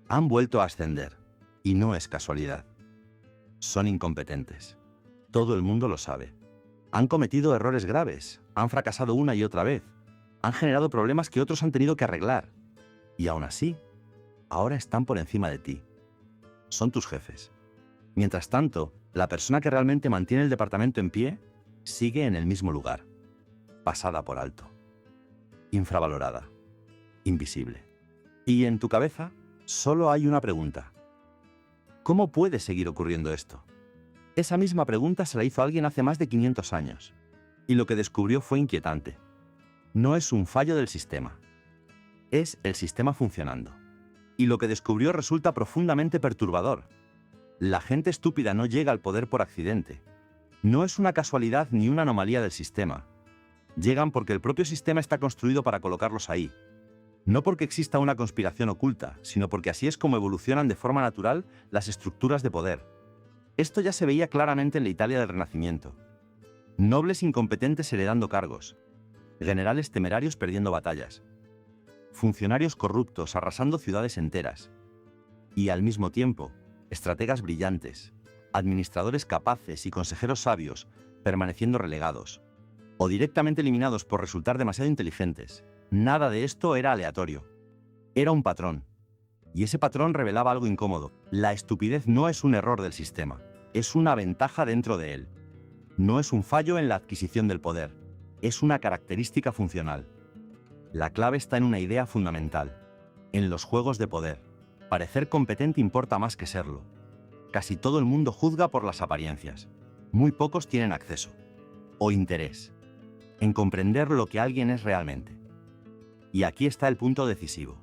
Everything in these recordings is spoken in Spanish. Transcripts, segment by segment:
Han vuelto a ascender, y no es casualidad. Son incompetentes. Todo el mundo lo sabe. Han cometido errores graves, han fracasado una y otra vez, han generado problemas que otros han tenido que arreglar. Y aún así, ahora están por encima de ti. Son tus jefes. Mientras tanto, la persona que realmente mantiene el departamento en pie sigue en el mismo lugar, pasada por alto, infravalorada, invisible. Y en tu cabeza solo hay una pregunta. ¿Cómo puede seguir ocurriendo esto? Esa misma pregunta se la hizo alguien hace más de 500 años, y lo que descubrió fue inquietante. No es un fallo del sistema, es el sistema funcionando. Y lo que descubrió resulta profundamente perturbador. La gente estúpida no llega al poder por accidente. No es una casualidad ni una anomalía del sistema. Llegan porque el propio sistema está construido para colocarlos ahí. No porque exista una conspiración oculta, sino porque así es como evolucionan de forma natural las estructuras de poder. Esto ya se veía claramente en la Italia del Renacimiento. Nobles incompetentes heredando cargos, generales temerarios perdiendo batallas, funcionarios corruptos arrasando ciudades enteras, y al mismo tiempo, estrategas brillantes, administradores capaces y consejeros sabios permaneciendo relegados, o directamente eliminados por resultar demasiado inteligentes. Nada de esto era aleatorio. Era un patrón. Y ese patrón revelaba algo incómodo. La estupidez no es un error del sistema, es una ventaja dentro de él. No es un fallo en la adquisición del poder, es una característica funcional. La clave está en una idea fundamental, en los juegos de poder. Parecer competente importa más que serlo. Casi todo el mundo juzga por las apariencias. Muy pocos tienen acceso, o interés, en comprender lo que alguien es realmente. Y aquí está el punto decisivo.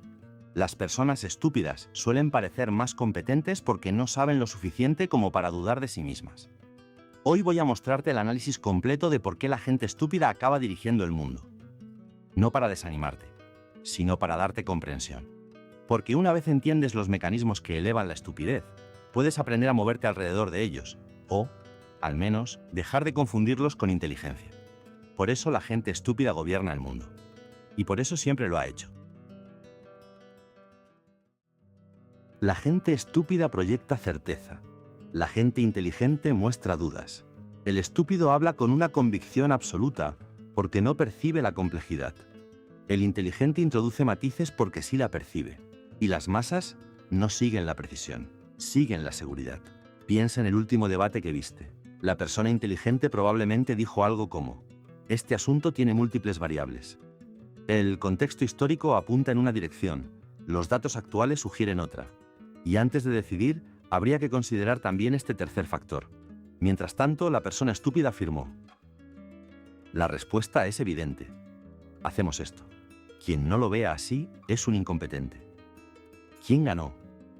Las personas estúpidas suelen parecer más competentes porque no saben lo suficiente como para dudar de sí mismas. Hoy voy a mostrarte el análisis completo de por qué la gente estúpida acaba dirigiendo el mundo. No para desanimarte, sino para darte comprensión. Porque una vez entiendes los mecanismos que elevan la estupidez, puedes aprender a moverte alrededor de ellos, o, al menos, dejar de confundirlos con inteligencia. Por eso la gente estúpida gobierna el mundo. Y por eso siempre lo ha hecho. La gente estúpida proyecta certeza. La gente inteligente muestra dudas. El estúpido habla con una convicción absoluta porque no percibe la complejidad. El inteligente introduce matices porque sí la percibe. Y las masas no siguen la precisión, siguen la seguridad. Piensa en el último debate que viste. La persona inteligente probablemente dijo algo como: este asunto tiene múltiples variables. El contexto histórico apunta en una dirección, los datos actuales sugieren otra. Y antes de decidir, habría que considerar también este tercer factor. Mientras tanto, la persona estúpida afirmó: la respuesta es evidente. Hacemos esto. Quien no lo vea así es un incompetente. ¿Quién ganó?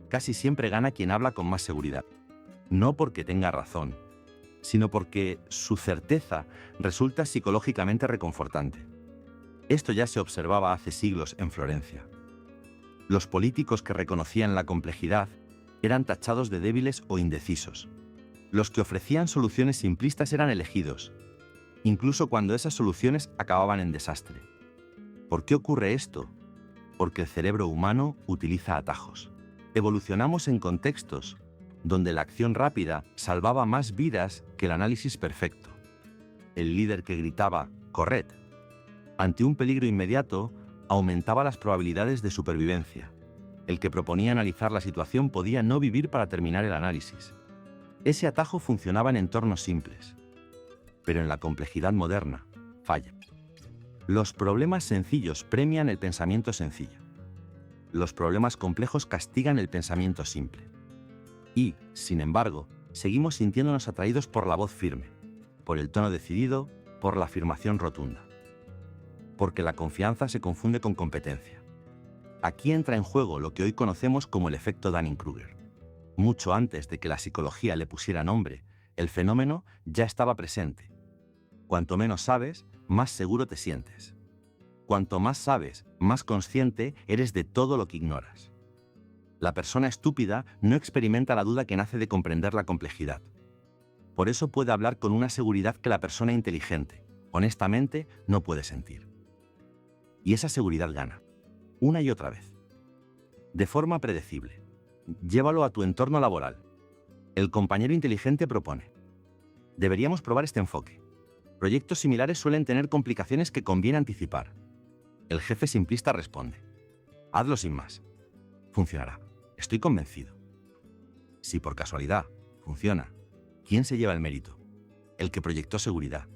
Casi siempre gana quien habla con más seguridad. No porque tenga razón, sino porque su certeza resulta psicológicamente reconfortante. Esto ya se observaba hace siglos en Florencia. Los políticos que reconocían la complejidad eran tachados de débiles o indecisos. Los que ofrecían soluciones simplistas eran elegidos, incluso cuando esas soluciones acababan en desastre. ¿Por qué ocurre esto? Porque el cerebro humano utiliza atajos. Evolucionamos en contextos donde la acción rápida salvaba más vidas que el análisis perfecto. El líder que gritaba «corred» ante un peligro inmediato aumentaba las probabilidades de supervivencia. El que proponía analizar la situación podía no vivir para terminar el análisis. Ese atajo funcionaba en entornos simples, pero en la complejidad moderna falla. Los problemas sencillos premian el pensamiento sencillo. Los problemas complejos castigan el pensamiento simple. Y, sin embargo, seguimos sintiéndonos atraídos por la voz firme, por el tono decidido, por la afirmación rotunda. Porque la confianza se confunde con competencia. Aquí entra en juego lo que hoy conocemos como el efecto Dunning-Kruger. Mucho antes de que la psicología le pusiera nombre, el fenómeno ya estaba presente. Cuanto menos sabes, más seguro te sientes. Cuanto más sabes, más consciente eres de todo lo que ignoras. La persona estúpida no experimenta la duda que nace de comprender la complejidad. Por eso puede hablar con una seguridad que la persona inteligente, honestamente, no puede sentir. Y esa seguridad gana, una y otra vez, de forma predecible. Llévalo a tu entorno laboral. El compañero inteligente propone: deberíamos probar este enfoque. Proyectos similares suelen tener complicaciones que conviene anticipar. El jefe simplista responde: hazlo sin más. Funcionará. Estoy convencido. Si por casualidad funciona, ¿quién se lleva el mérito? El que proyectó seguridad.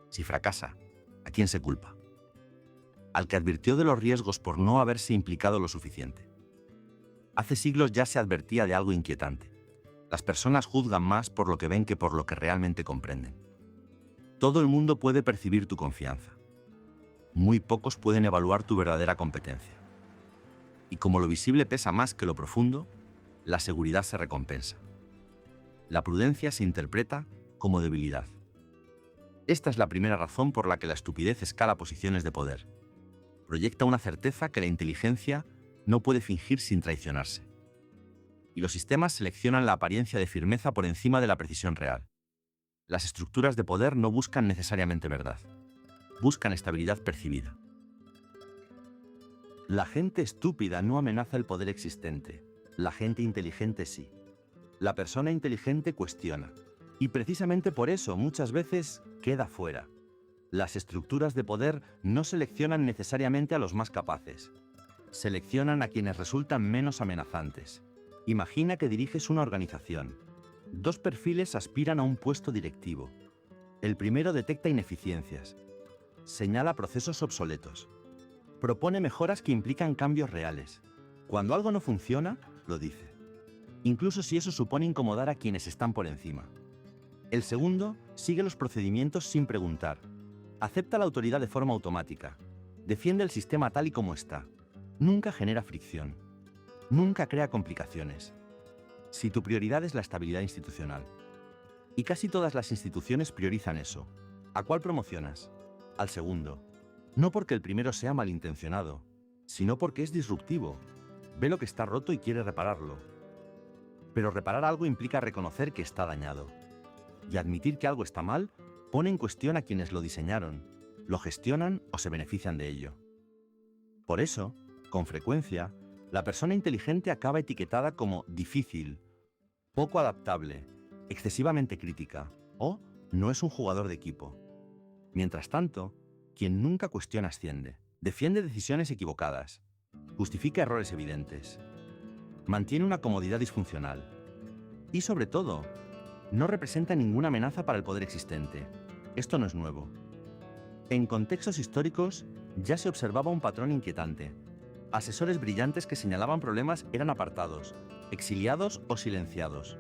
Si fracasa, ¿a quién se culpa? Al que advirtió de los riesgos por no haberse implicado lo suficiente. Hace siglos ya se advertía de algo inquietante. Las personas juzgan más por lo que ven que por lo que realmente comprenden. Todo el mundo puede percibir tu confianza. Muy pocos pueden evaluar tu verdadera competencia. Y como lo visible pesa más que lo profundo, la seguridad se recompensa. La prudencia se interpreta como debilidad. Esta es la primera razón por la que la estupidez escala posiciones de poder. Proyecta una certeza que la inteligencia no puede fingir sin traicionarse. Y los sistemas seleccionan la apariencia de firmeza por encima de la precisión real. Las estructuras de poder no buscan necesariamente verdad. Buscan estabilidad percibida. La gente estúpida no amenaza el poder existente. La gente inteligente sí. La persona inteligente cuestiona. Y precisamente por eso muchas veces queda fuera. Las estructuras de poder no seleccionan necesariamente a los más capaces. Seleccionan a quienes resultan menos amenazantes. Imagina que diriges una organización. Dos perfiles aspiran a un puesto directivo. El primero detecta ineficiencias. Señala procesos obsoletos. Propone mejoras que implican cambios reales. Cuando algo no funciona, lo dice. Incluso si eso supone incomodar a quienes están por encima. El segundo sigue los procedimientos sin preguntar. Acepta la autoridad de forma automática. Defiende el sistema tal y como está. Nunca genera fricción. Nunca crea complicaciones. Si tu prioridad es la estabilidad institucional. Y casi todas las instituciones priorizan eso. ¿A cuál promocionas? Al segundo. No porque el primero sea malintencionado, sino porque es disruptivo. Ve lo que está roto y quiere repararlo. Pero reparar algo implica reconocer que está dañado. Y admitir que algo está mal pone en cuestión a quienes lo diseñaron, lo gestionan o se benefician de ello. Por eso, con frecuencia, la persona inteligente acaba etiquetada como difícil, poco adaptable, excesivamente crítica o no es un jugador de equipo. Mientras tanto, quien nunca cuestiona asciende, defiende decisiones equivocadas, justifica errores evidentes, mantiene una comodidad disfuncional y, sobre todo, no representa ninguna amenaza para el poder existente. Esto no es nuevo. En contextos históricos ya se observaba un patrón inquietante. Asesores brillantes que señalaban problemas eran apartados, exiliados o silenciados.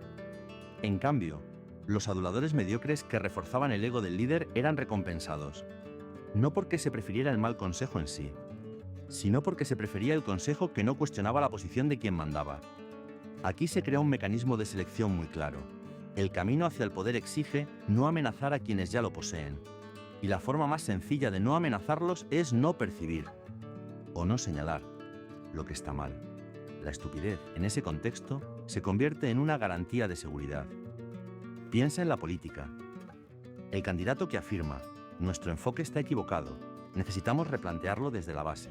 En cambio, los aduladores mediocres que reforzaban el ego del líder eran recompensados. No porque se prefiriera el mal consejo en sí, sino porque se prefería el consejo que no cuestionaba la posición de quien mandaba. Aquí se crea un mecanismo de selección muy claro. El camino hacia el poder exige no amenazar a quienes ya lo poseen. Y la forma más sencilla de no amenazarlos es no percibir o no señalar lo que está mal. La estupidez, en ese contexto, se convierte en una garantía de seguridad. Piensa en la política. El candidato que afirma, nuestro enfoque está equivocado, necesitamos replantearlo desde la base,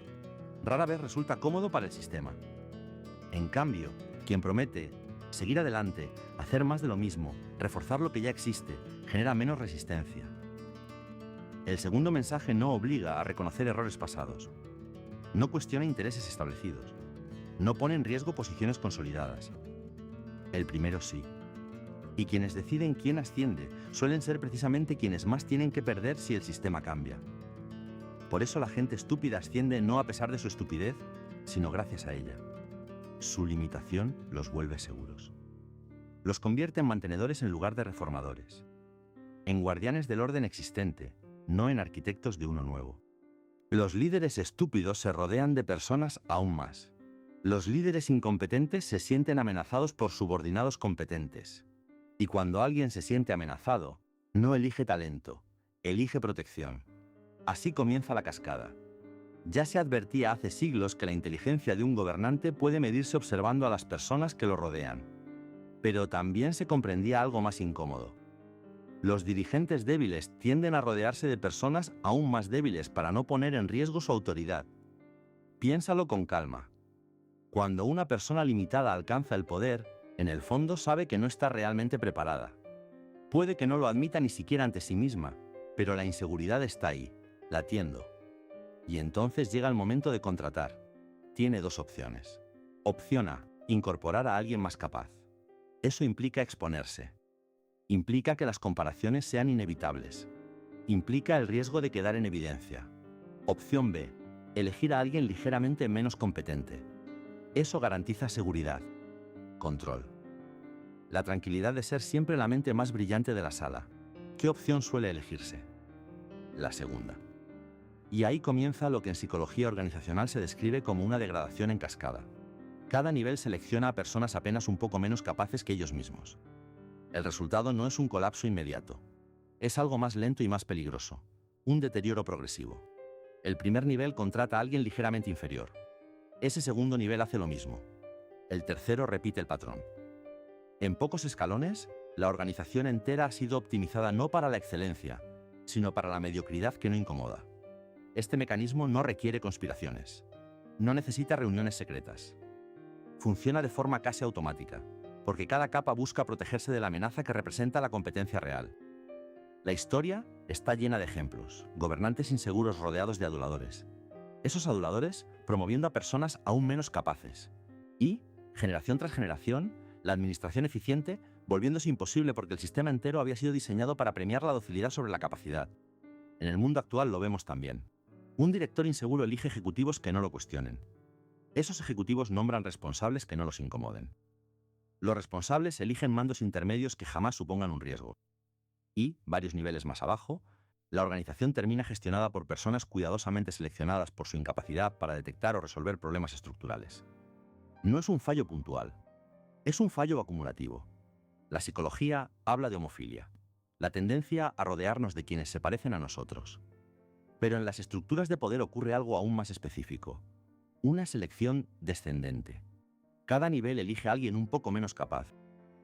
rara vez resulta cómodo para el sistema. En cambio, quien promete seguir adelante, hacer más de lo mismo, reforzar lo que ya existe, genera menos resistencia. El segundo mensaje no obliga a reconocer errores pasados. No cuestiona intereses establecidos. No pone en riesgo posiciones consolidadas. El primero sí. Y quienes deciden quién asciende suelen ser precisamente quienes más tienen que perder si el sistema cambia. Por eso la gente estúpida asciende no a pesar de su estupidez, sino gracias a ella. Su limitación los vuelve seguros. Los convierte en mantenedores en lugar de reformadores. En guardianes del orden existente, no en arquitectos de uno nuevo. Los líderes estúpidos se rodean de personas aún más. Los líderes incompetentes se sienten amenazados por subordinados competentes. Y cuando alguien se siente amenazado, no elige talento, elige protección. Así comienza la cascada. Ya se advertía hace siglos que la inteligencia de un gobernante puede medirse observando a las personas que lo rodean. Pero también se comprendía algo más incómodo. Los dirigentes débiles tienden a rodearse de personas aún más débiles para no poner en riesgo su autoridad. Piénsalo con calma. Cuando una persona limitada alcanza el poder, en el fondo sabe que no está realmente preparada. Puede que no lo admita ni siquiera ante sí misma, pero la inseguridad está ahí, latiendo. Y entonces llega el momento de contratar. Tiene dos opciones. Opción A: incorporar a alguien más capaz. Eso implica exponerse. Implica que las comparaciones sean inevitables. Implica el riesgo de quedar en evidencia. Opción B: elegir a alguien ligeramente menos competente. Eso garantiza seguridad, control. La tranquilidad de ser siempre la mente más brillante de la sala. ¿Qué opción suele elegirse? La segunda. Y ahí comienza lo que en psicología organizacional se describe como una degradación en cascada. Cada nivel selecciona a personas apenas un poco menos capaces que ellos mismos. El resultado no es un colapso inmediato. Es algo más lento y más peligroso. Un deterioro progresivo. El primer nivel contrata a alguien ligeramente inferior. Ese segundo nivel hace lo mismo. El tercero repite el patrón. En pocos escalones, la organización entera ha sido optimizada no para la excelencia, sino para la mediocridad que no incomoda. Este mecanismo no requiere conspiraciones. No necesita reuniones secretas. Funciona de forma casi automática, porque cada capa busca protegerse de la amenaza que representa la competencia real. La historia está llena de ejemplos, gobernantes inseguros rodeados de aduladores. Esos aduladores promoviendo a personas aún menos capaces. Y, generación tras generación, la administración eficiente volviéndose imposible porque el sistema entero había sido diseñado para premiar la docilidad sobre la capacidad. En el mundo actual lo vemos también. Un director inseguro elige ejecutivos que no lo cuestionen. Esos ejecutivos nombran responsables que no los incomoden. Los responsables eligen mandos intermedios que jamás supongan un riesgo. Y, varios niveles más abajo, la organización termina gestionada por personas cuidadosamente seleccionadas por su incapacidad para detectar o resolver problemas estructurales. No es un fallo puntual, es un fallo acumulativo. La psicología habla de homofilia, la tendencia a rodearnos de quienes se parecen a nosotros. Pero en las estructuras de poder ocurre algo aún más específico, una selección descendente. Cada nivel elige a alguien un poco menos capaz,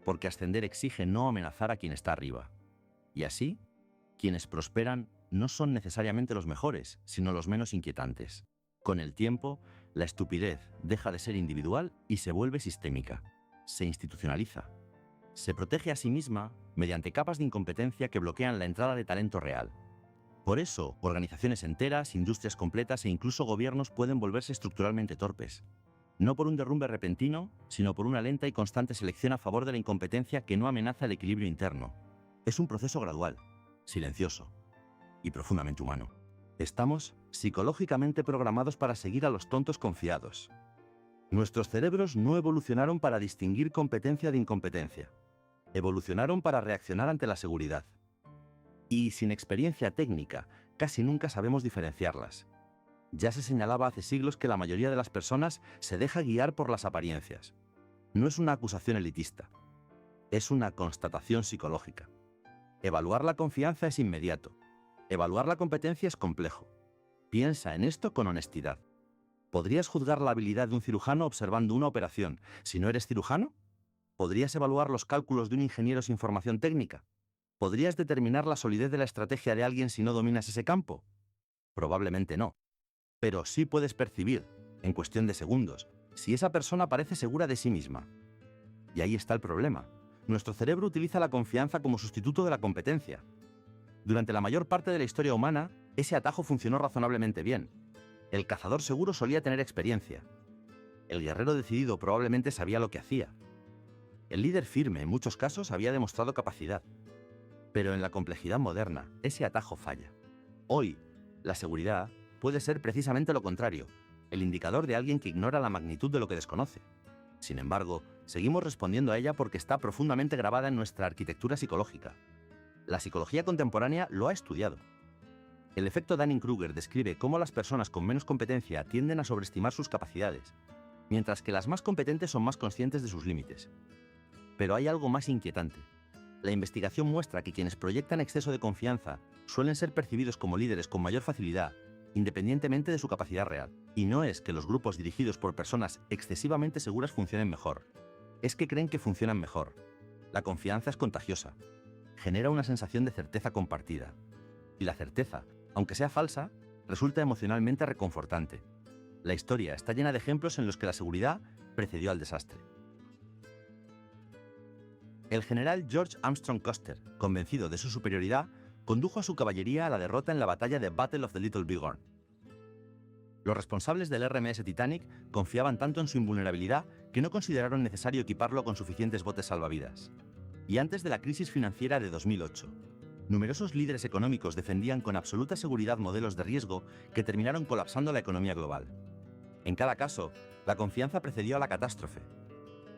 porque ascender exige no amenazar a quien está arriba. Y así, quienes prosperan no son necesariamente los mejores, sino los menos inquietantes. Con el tiempo, la estupidez deja de ser individual y se vuelve sistémica. Se institucionaliza. Se protege a sí misma mediante capas de incompetencia que bloquean la entrada de talento real. Por eso, organizaciones enteras, industrias completas e incluso gobiernos pueden volverse estructuralmente torpes. No por un derrumbe repentino, sino por una lenta y constante selección a favor de la incompetencia que no amenaza el equilibrio interno. Es un proceso gradual, silencioso y profundamente humano. Estamos psicológicamente programados para seguir a los tontos confiados. Nuestros cerebros no evolucionaron para distinguir competencia de incompetencia. Evolucionaron para reaccionar ante la seguridad. Y sin experiencia técnica, casi nunca sabemos diferenciarlas. Ya se señalaba hace siglos que la mayoría de las personas se deja guiar por las apariencias. No es una acusación elitista. Es una constatación psicológica. Evaluar la confianza es inmediato. Evaluar la competencia es complejo. Piensa en esto con honestidad. ¿Podrías juzgar la habilidad de un cirujano observando una operación si no eres cirujano? ¿Podrías evaluar los cálculos de un ingeniero sin formación técnica? ¿Podrías determinar la solidez de la estrategia de alguien si no dominas ese campo? Probablemente no. Pero sí puedes percibir, en cuestión de segundos, si esa persona parece segura de sí misma. Y ahí está el problema. Nuestro cerebro utiliza la confianza como sustituto de la competencia. Durante la mayor parte de la historia humana, ese atajo funcionó razonablemente bien. El cazador seguro solía tener experiencia. El guerrero decidido probablemente sabía lo que hacía. El líder firme, en muchos casos, había demostrado capacidad. Pero en la complejidad moderna, ese atajo falla. Hoy, la seguridad puede ser precisamente lo contrario, el indicador de alguien que ignora la magnitud de lo que desconoce. Sin embargo, seguimos respondiendo a ella porque está profundamente grabada en nuestra arquitectura psicológica. La psicología contemporánea lo ha estudiado. El efecto Dunning-Kruger describe cómo las personas con menos competencia tienden a sobreestimar sus capacidades, mientras que las más competentes son más conscientes de sus límites. Pero hay algo más inquietante. La investigación muestra que quienes proyectan exceso de confianza suelen ser percibidos como líderes con mayor facilidad, independientemente de su capacidad real. Y no es que los grupos dirigidos por personas excesivamente seguras funcionen mejor. Es que creen que funcionan mejor. La confianza es contagiosa. Genera una sensación de certeza compartida. Y la certeza, aunque sea falsa, resulta emocionalmente reconfortante. La historia está llena de ejemplos en los que la seguridad precedió al desastre. El general George Armstrong Custer, convencido de su superioridad, condujo a su caballería a la derrota en la batalla de Battle of the Little Bighorn. Los responsables del RMS Titanic confiaban tanto en su invulnerabilidad que no consideraron necesario equiparlo con suficientes botes salvavidas. Y antes de la crisis financiera de 2008, numerosos líderes económicos defendían con absoluta seguridad modelos de riesgo que terminaron colapsando la economía global. En cada caso, la confianza precedió a la catástrofe.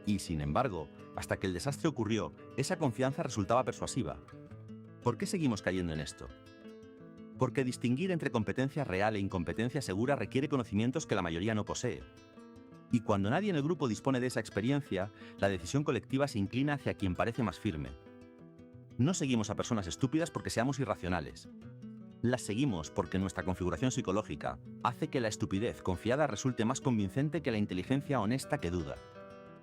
Y, sin embargo, hasta que el desastre ocurrió, esa confianza resultaba persuasiva. ¿Por qué seguimos cayendo en esto? Porque distinguir entre competencia real e incompetencia segura requiere conocimientos que la mayoría no posee. Y cuando nadie en el grupo dispone de esa experiencia, la decisión colectiva se inclina hacia quien parece más firme. No seguimos a personas estúpidas porque seamos irracionales. Las seguimos porque nuestra configuración psicológica hace que la estupidez confiada resulte más convincente que la inteligencia honesta que duda.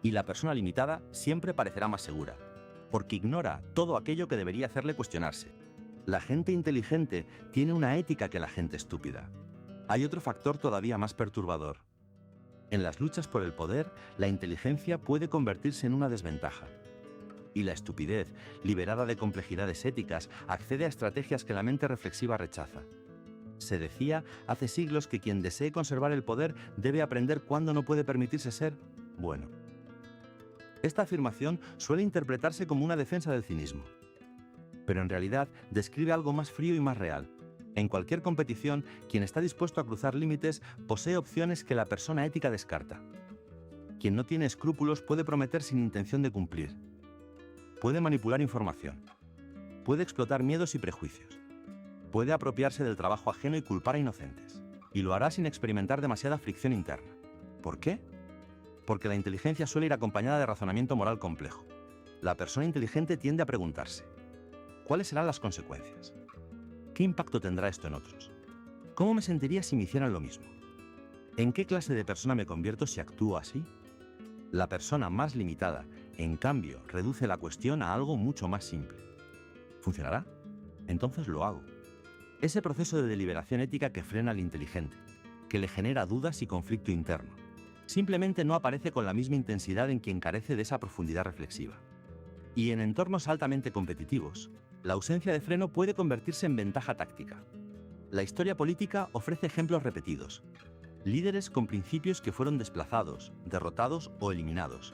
Y la persona limitada siempre parecerá más segura, porque ignora todo aquello que debería hacerle cuestionarse. La gente inteligente tiene una ética que la gente estúpida. Hay otro factor todavía más perturbador. En las luchas por el poder, la inteligencia puede convertirse en una desventaja. Y la estupidez, liberada de complejidades éticas, accede a estrategias que la mente reflexiva rechaza. Se decía hace siglos que quien desee conservar el poder debe aprender cuándo no puede permitirse ser bueno. Esta afirmación suele interpretarse como una defensa del cinismo, pero en realidad describe algo más frío y más real. En cualquier competición, quien está dispuesto a cruzar límites posee opciones que la persona ética descarta. Quien no tiene escrúpulos puede prometer sin intención de cumplir. Puede manipular información. Puede explotar miedos y prejuicios. Puede apropiarse del trabajo ajeno y culpar a inocentes. Y lo hará sin experimentar demasiada fricción interna. ¿Por qué? Porque la inteligencia suele ir acompañada de razonamiento moral complejo. La persona inteligente tiende a preguntarse: ¿cuáles serán las consecuencias? ¿Qué impacto tendrá esto en otros? ¿Cómo me sentiría si me hicieran lo mismo? ¿En qué clase de persona me convierto si actúo así? La persona más limitada, en cambio, reduce la cuestión a algo mucho más simple. ¿Funcionará? Entonces lo hago. Ese proceso de deliberación ética que frena al inteligente, que le genera dudas y conflicto interno, simplemente no aparece con la misma intensidad en quien carece de esa profundidad reflexiva. Y en entornos altamente competitivos, la ausencia de freno puede convertirse en ventaja táctica. La historia política ofrece ejemplos repetidos. Líderes con principios que fueron desplazados, derrotados o eliminados.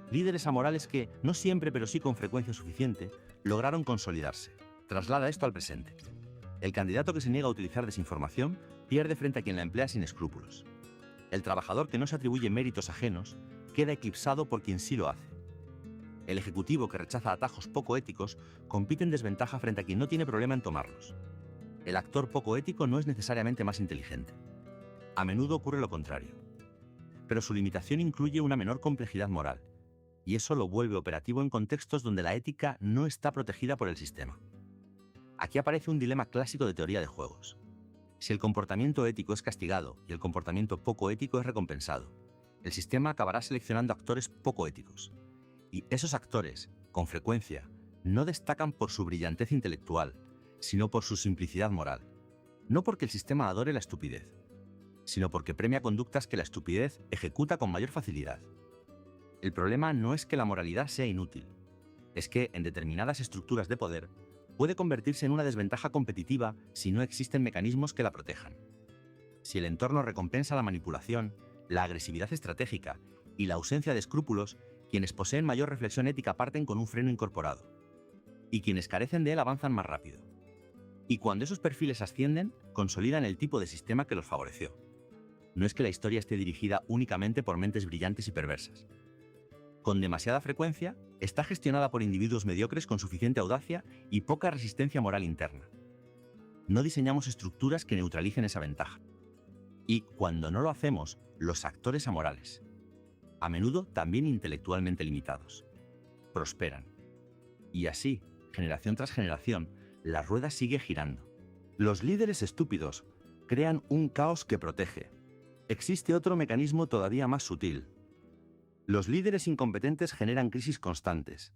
Líderes amorales que, no siempre pero sí con frecuencia suficiente, lograron consolidarse. Traslada esto al presente. El candidato que se niega a utilizar desinformación pierde frente a quien la emplea sin escrúpulos. El trabajador que no se atribuye méritos ajenos queda eclipsado por quien sí lo hace. El ejecutivo que rechaza atajos poco éticos compite en desventaja frente a quien no tiene problema en tomarlos. El actor poco ético no es necesariamente más inteligente. A menudo ocurre lo contrario. Pero su limitación incluye una menor complejidad moral, y eso lo vuelve operativo en contextos donde la ética no está protegida por el sistema. Aquí aparece un dilema clásico de teoría de juegos. Si el comportamiento ético es castigado y el comportamiento poco ético es recompensado, el sistema acabará seleccionando actores poco éticos. Y esos actores, con frecuencia, no destacan por su brillantez intelectual, sino por su simplicidad moral. No porque el sistema adore la estupidez, sino porque premia conductas que la estupidez ejecuta con mayor facilidad. El problema no es que la moralidad sea inútil, es que en determinadas estructuras de poder puede convertirse en una desventaja competitiva si no existen mecanismos que la protejan. Si el entorno recompensa la manipulación, la agresividad estratégica y la ausencia de escrúpulos, quienes poseen mayor reflexión ética parten con un freno incorporado, y quienes carecen de él avanzan más rápido. Y cuando esos perfiles ascienden, consolidan el tipo de sistema que los favoreció. No es que la historia esté dirigida únicamente por mentes brillantes y perversas. Con demasiada frecuencia, está gestionada por individuos mediocres con suficiente audacia y poca resistencia moral interna. No diseñamos estructuras que neutralicen esa ventaja. Y cuando no lo hacemos, los actores amorales, a menudo también intelectualmente limitados, prosperan. Y así, generación tras generación, la rueda sigue girando. Los líderes estúpidos crean un caos que protege. Existe otro mecanismo todavía más sutil. Los líderes incompetentes generan crisis constantes.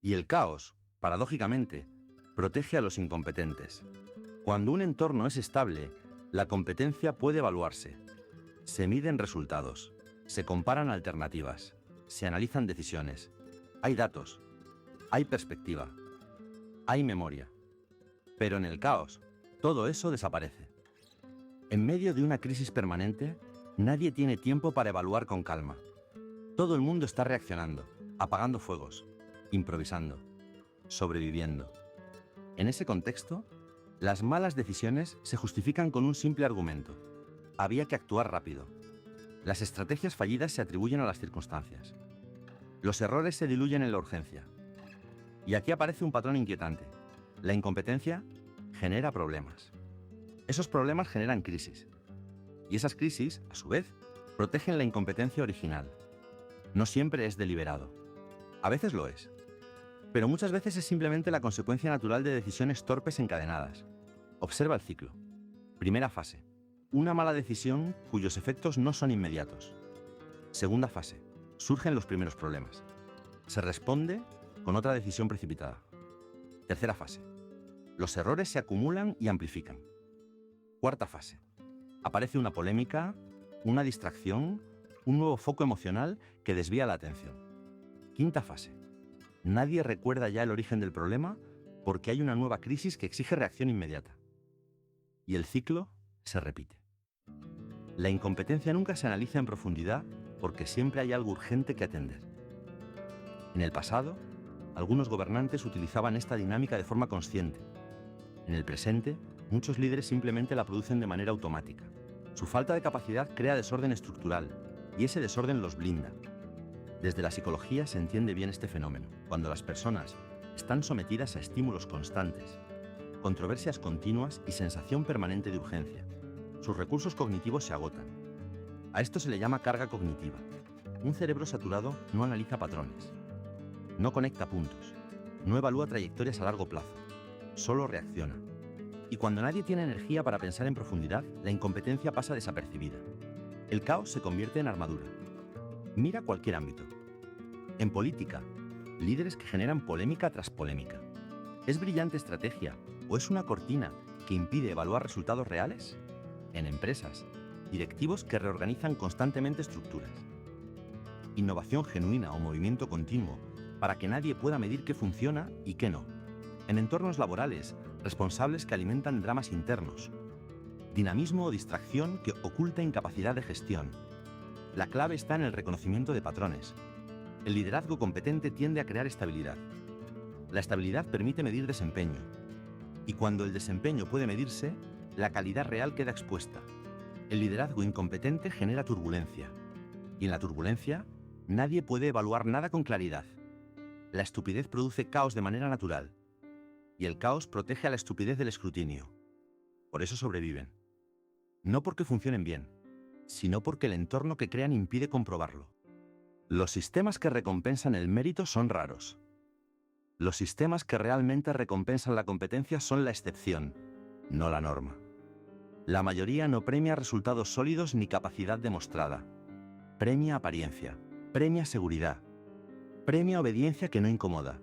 Y el caos, paradójicamente, protege a los incompetentes. Cuando un entorno es estable, la competencia puede evaluarse. Se miden resultados, se comparan alternativas, se analizan decisiones. Hay datos, hay perspectiva, hay memoria. Pero en el caos, todo eso desaparece. En medio de una crisis permanente, nadie tiene tiempo para evaluar con calma. Todo el mundo está reaccionando, apagando fuegos, improvisando, sobreviviendo. En ese contexto, las malas decisiones se justifican con un simple argumento. Había que actuar rápido. Las estrategias fallidas se atribuyen a las circunstancias. Los errores se diluyen en la urgencia. Y aquí aparece un patrón inquietante. La incompetencia genera problemas. Esos problemas generan crisis. Y esas crisis, a su vez, protegen la incompetencia original. No siempre es deliberado. A veces lo es. Pero muchas veces es simplemente la consecuencia natural de decisiones torpes encadenadas. Observa el ciclo. Primera fase. Una mala decisión cuyos efectos no son inmediatos. Segunda fase. Surgen los primeros problemas. Se responde con otra decisión precipitada. Tercera fase. Los errores se acumulan y amplifican. Cuarta fase. Aparece una polémica, una distracción, un nuevo foco emocional que desvía la atención. Quinta fase. Nadie recuerda ya el origen del problema porque hay una nueva crisis que exige reacción inmediata. Y el ciclo se repite. La incompetencia nunca se analiza en profundidad porque siempre hay algo urgente que atender. En el pasado, algunos gobernantes utilizaban esta dinámica de forma consciente. En el presente, muchos líderes simplemente la producen de manera automática. Su falta de capacidad crea desorden estructural y ese desorden los blinda. Desde la psicología se entiende bien este fenómeno, cuando las personas están sometidas a estímulos constantes, controversias continuas y sensación permanente de urgencia. Sus recursos cognitivos se agotan. A esto se le llama carga cognitiva. Un cerebro saturado no analiza patrones, no conecta puntos, no evalúa trayectorias a largo plazo, solo reacciona. Y cuando nadie tiene energía para pensar en profundidad, la incompetencia pasa desapercibida. El caos se convierte en armadura. Mira cualquier ámbito. En política, líderes que generan polémica tras polémica. ¿Es brillante estrategia o es una cortina que impide evaluar resultados reales? En empresas, directivos que reorganizan constantemente estructuras. Innovación genuina o movimiento continuo para que nadie pueda medir qué funciona y qué no. En entornos laborales, responsables que alimentan dramas internos. Dinamismo o distracción que oculta incapacidad de gestión. La clave está en el reconocimiento de patrones. El liderazgo competente tiende a crear estabilidad. La estabilidad permite medir desempeño. Y cuando el desempeño puede medirse, la calidad real queda expuesta. El liderazgo incompetente genera turbulencia. Y en la turbulencia, nadie puede evaluar nada con claridad. La estupidez produce caos de manera natural. Y el caos protege a la estupidez del escrutinio. Por eso sobreviven. No porque funcionen bien, sino porque el entorno que crean impide comprobarlo. Los sistemas que recompensan el mérito son raros. Los sistemas que realmente recompensan la competencia son la excepción, no la norma. La mayoría no premia resultados sólidos ni capacidad demostrada. Premia apariencia, premia seguridad, premia obediencia que no incomoda.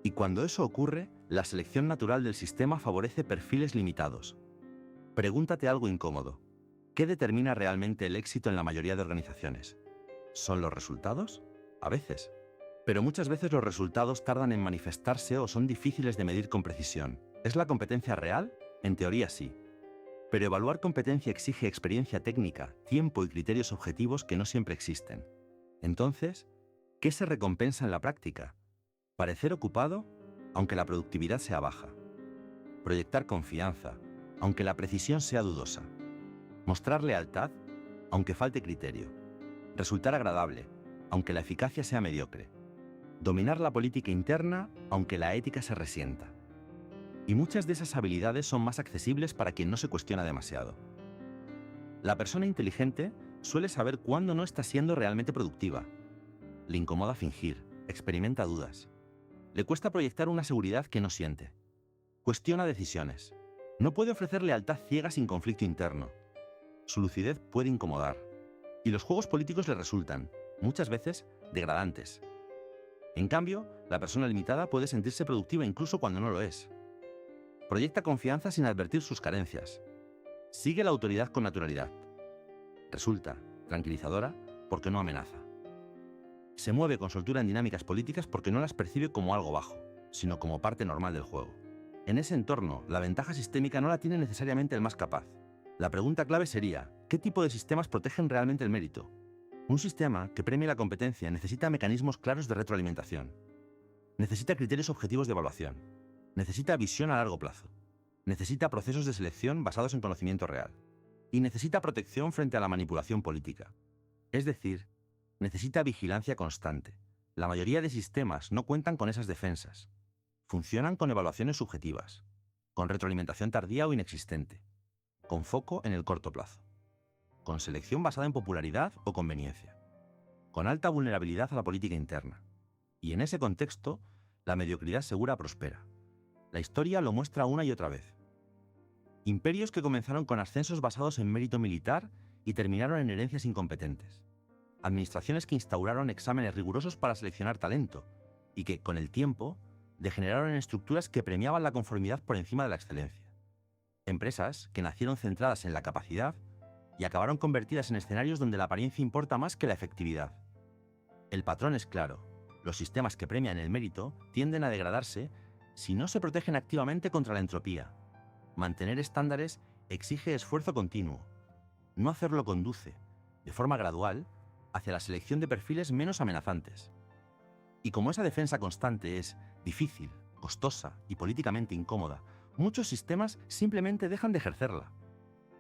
Y cuando eso ocurre, la selección natural del sistema favorece perfiles limitados. Pregúntate algo incómodo. ¿Qué determina realmente el éxito en la mayoría de organizaciones? ¿Son los resultados? A veces. Pero muchas veces los resultados tardan en manifestarse o son difíciles de medir con precisión. ¿Es la competencia real? En teoría sí. Pero evaluar competencia exige experiencia técnica, tiempo y criterios objetivos que no siempre existen. Entonces, ¿qué se recompensa en la práctica? Parecer ocupado, aunque la productividad sea baja. Proyectar confianza, aunque la precisión sea dudosa. Mostrar lealtad, aunque falte criterio. Resultar agradable, aunque la eficacia sea mediocre. Dominar la política interna, aunque la ética se resienta. Y muchas de esas habilidades son más accesibles para quien no se cuestiona demasiado. La persona inteligente suele saber cuándo no está siendo realmente productiva. Le incomoda fingir, experimenta dudas. Le cuesta proyectar una seguridad que no siente. Cuestiona decisiones. No puede ofrecer lealtad ciega sin conflicto interno. Su lucidez puede incomodar. Y los juegos políticos le resultan, muchas veces, degradantes. En cambio, la persona limitada puede sentirse productiva incluso cuando no lo es. Proyecta confianza sin advertir sus carencias. Sigue la autoridad con naturalidad. Resulta tranquilizadora porque no amenaza. Se mueve con soltura en dinámicas políticas porque no las percibe como algo bajo, sino como parte normal del juego. En ese entorno, la ventaja sistémica no la tiene necesariamente el más capaz. La pregunta clave sería, ¿qué tipo de sistemas protegen realmente el mérito? Un sistema que premie la competencia necesita mecanismos claros de retroalimentación. Necesita criterios objetivos de evaluación. Necesita visión a largo plazo. Necesita procesos de selección basados en conocimiento real. Y necesita protección frente a la manipulación política. Es decir, necesita vigilancia constante. La mayoría de sistemas no cuentan con esas defensas. Funcionan con evaluaciones subjetivas, con retroalimentación tardía o inexistente, con foco en el corto plazo, con selección basada en popularidad o conveniencia, con alta vulnerabilidad a la política interna. Y en ese contexto, la mediocridad segura prospera. La historia lo muestra una y otra vez. Imperios que comenzaron con ascensos basados en mérito militar y terminaron en herencias incompetentes. Administraciones que instauraron exámenes rigurosos para seleccionar talento y que, con el tiempo, degeneraron en estructuras que premiaban la conformidad por encima de la excelencia. Empresas que nacieron centradas en la capacidad y acabaron convertidas en escenarios donde la apariencia importa más que la efectividad. El patrón es claro. Los sistemas que premian el mérito tienden a degradarse si no se protegen activamente contra la entropía. Mantener estándares exige esfuerzo continuo. No hacerlo conduce, de forma gradual, hacia la selección de perfiles menos amenazantes. Y como esa defensa constante es difícil, costosa y políticamente incómoda, muchos sistemas simplemente dejan de ejercerla.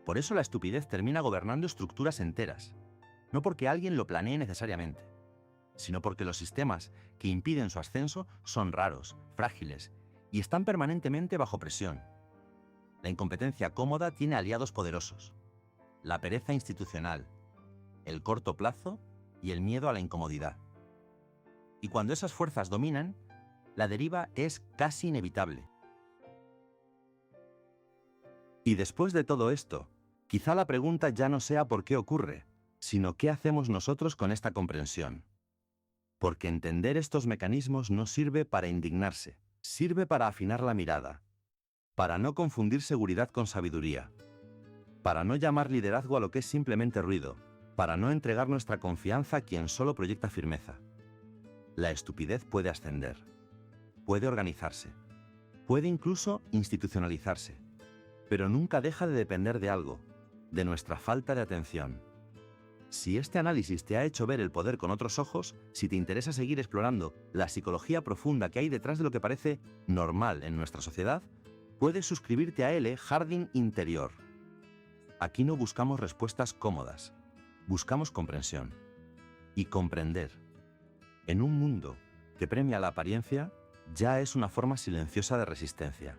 Por eso la estupidez termina gobernando estructuras enteras, no porque alguien lo planee necesariamente, sino porque los sistemas que impiden su ascenso son raros, frágiles y están permanentemente bajo presión. La incompetencia cómoda tiene aliados poderosos: la pereza institucional, el corto plazo y el miedo a la incomodidad. Y cuando esas fuerzas dominan, la deriva es casi inevitable. Y después de todo esto, quizá la pregunta ya no sea por qué ocurre, sino qué hacemos nosotros con esta comprensión. Porque entender estos mecanismos no sirve para indignarse, sirve para afinar la mirada, para no confundir seguridad con sabiduría, para no llamar liderazgo a lo que es simplemente ruido, para no entregar nuestra confianza a quien solo proyecta firmeza. La estupidez puede ascender, puede organizarse, puede incluso institucionalizarse, pero nunca deja de depender de algo, de nuestra falta de atención. Si este análisis te ha hecho ver el poder con otros ojos, si te interesa seguir explorando la psicología profunda que hay detrás de lo que parece normal en nuestra sociedad, puedes suscribirte a L. Jardín Interior. Aquí no buscamos respuestas cómodas, buscamos comprensión. Y comprender, en un mundo que premia la apariencia, ya es una forma silenciosa de resistencia.